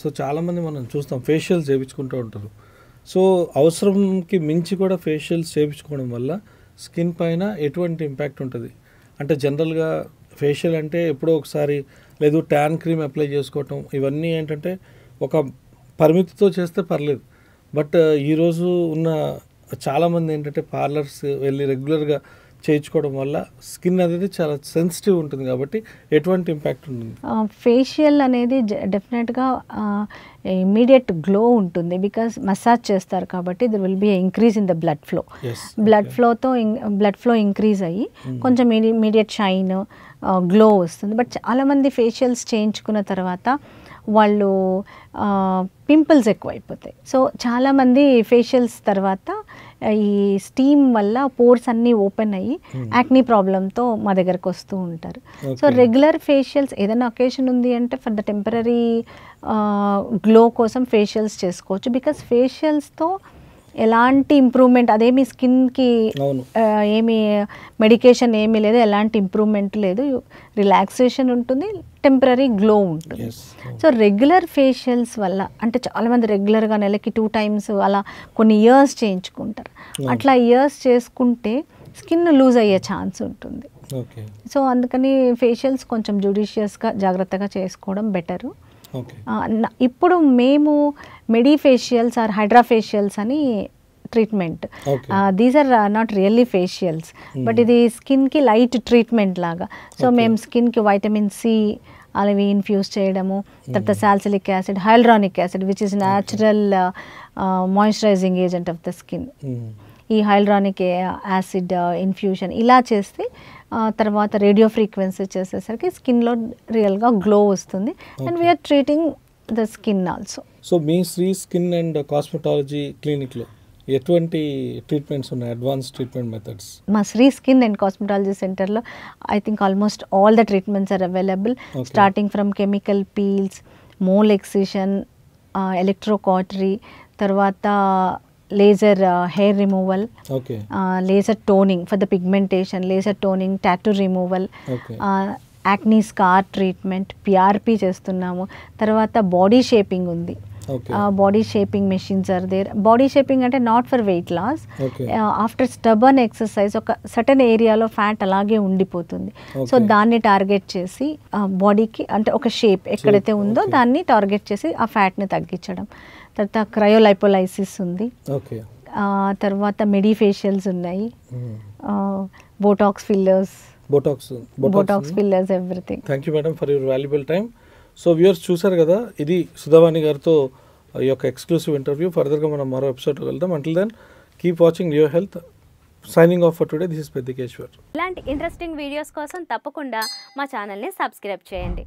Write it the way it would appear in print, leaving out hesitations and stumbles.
So చాలామంది మనం చూస్తాం ఫేషియల్స్ చేయించుకుంటూ ఉంటారు. సో అవసరంకి మించి కూడా ఫేషియల్స్ చేయించుకోవడం వల్ల స్కిన్ పైన ఎటువంటి ఇంపాక్ట్ ఉంటుంది? అంటే జనరల్గా ఫేషియల్ అంటే ఎప్పుడో ఒకసారి లేదు ట్యాన్ క్రీమ్ అప్లై చేసుకోవటం, ఇవన్నీ ఏంటంటే ఒక పరిమితితో చేస్తే పర్లేదు. బట్ ఈరోజు ఉన్న చాలామంది ఏంటంటే పార్లర్స్ వెళ్ళి రెగ్యులర్గా చేయించుకోవడం వల్ల స్కిన్ అనేది చాలా సెన్సిటివ్ ఉంటుంది కాబట్టి ఎటువంటి ఇంపాక్ట్ ఉంటుంది? ఫేషియల్ అనేది డెఫినెట్గా ఇమీడియట్ గ్లో ఉంటుంది, బికాస్ మసాజ్ చేస్తారు కాబట్టి there will be increase in the blood flow. Blood flow increase అయ్యి కొంచెం ఇమీడియట్ షైన్ గ్లో వస్తుంది. బట్ చాలామంది ఫేషియల్స్ చేయించుకున్న తర్వాత వాళ్ళు పింపుల్స్ ఎక్కువైపోతాయి. సో చాలామంది ఫేషియల్స్ తర్వాత ఈ స్టీమ్ వల్ల పోర్స్ అన్నీ ఓపెన్ అయ్యి యాక్నీ ప్రాబ్లంతో మా దగ్గరకు వస్తూ ఉంటారు. సో రెగ్యులర్ ఫేషియల్స్ ఏదైనా అకేషన్ ఉంది అంటే ఫర్ ద టెంపరీ గ్లో కోసం ఫేషియల్స్ చేసుకోవచ్చు. బికాస్ ఫేషియల్స్తో ఎలాంటి ఇంప్రూవ్మెంట్ అదేమి స్కిన్కి ఏమి మెడికేషన్ ఏమీ లేదు, ఎలాంటి ఇంప్రూవ్మెంట్ లేదు, రిలాక్సేషన్ ఉంటుంది, టెంపరీ గ్లో ఉంటుంది. సో రెగ్యులర్ ఫేషియల్స్ వల్ల అంటే చాలామంది రెగ్యులర్గా నెలకి 2 times అలా కొన్ని ఇయర్స్ చేయించుకుంటారు. అట్లా ఇయర్స్ చేసుకుంటే స్కిన్ లూజ్ అయ్యే ఛాన్స్ ఉంటుంది. సో అందుకని ఫేషియల్స్ కొంచెం జుడిషియస్గా జాగ్రత్తగా చేసుకోవడం బెటరు. ఇప్పుడు మేము మెడిఫేషియల్స్ ఆర్ హైడ్రాఫేషియల్స్ అని treatment, these are not really facials, but ఇది స్కిన్కి లైట్ ట్రీట్మెంట్ లాగా. సో మేము స్కిన్కి వైటమిన్ సి అవి ఇన్ఫ్యూజ్ చేయడము, తర్వాత salicylic acid, హైల్రానిక్ acid which is natural moisturising agent of the skin, ఈ హైల్రానిక్ యాసిడ్ ఇన్ఫ్యూషన్ ఇలా చేస్తే తర్వాత రేడియో ఫ్రీక్వెన్సీ చేసేసరికి స్కిన్లో రియల్గా గ్లో వస్తుంది. And we are treating the skin also. So మీ శ్రీ స్కిన్ అండ్ కాస్మెటాలజీ క్లినిక్లో ఎటువంటి ట్రీట్మెంట్స్ ఉన్నాయి, అడ్వాన్స్ ట్రీట్మెంట్ మెథడ్స్? మా శ్రీ స్కిన్ అండ్ కాస్మెటాలజీ సెంటర్లో I think almost all the treatments are available, starting from chemical peels, mole excision, electrocautery, తర్వాత laser hair removal, laser toning for the pigmentation, laser toning, tattoo removal, acne scar treatment, PRP చేస్తున్నాము. తర్వాత body shaping ఉంది, body shaping machines are there. Body shaping అంటే not for weight loss, after stubborn exercise ఒక certain ఏరియాలో fat అలాగే ఉండిపోతుంది. So దాన్ని target చేసి బాడీకి అంటే ఒక షేప్ ఎక్కడైతే ఉందో దాన్ని టార్గెట్ చేసి ఆ ఫ్యాట్ని తగ్గించడం. తర్వాత క్రయోలైపోలైసిస్ ఉంది, తర్వాత మెడిఫేషియల్స్ ఉన్నాయి, Botox fillers, everything. Thank you madam for your valuable time. So viewers చూసారు కదా, ఇది సుధావాణి గారితో ఈ యొక్క ఎక్స్క్లూసివ్ ఇంటర్వ్యూ. ఫర్దర్గా మనం మరో ఎపిసోడ్కి వెళ్దాం. Until then keep watching your health. Signing off for today, this is Peddikeshwar. ఇలాంటి ఇంట్రెస్టింగ్ వీడియోస్ కోసం తప్పకుండా మా ఛానల్ని సబ్స్క్రైబ్ చేయండి.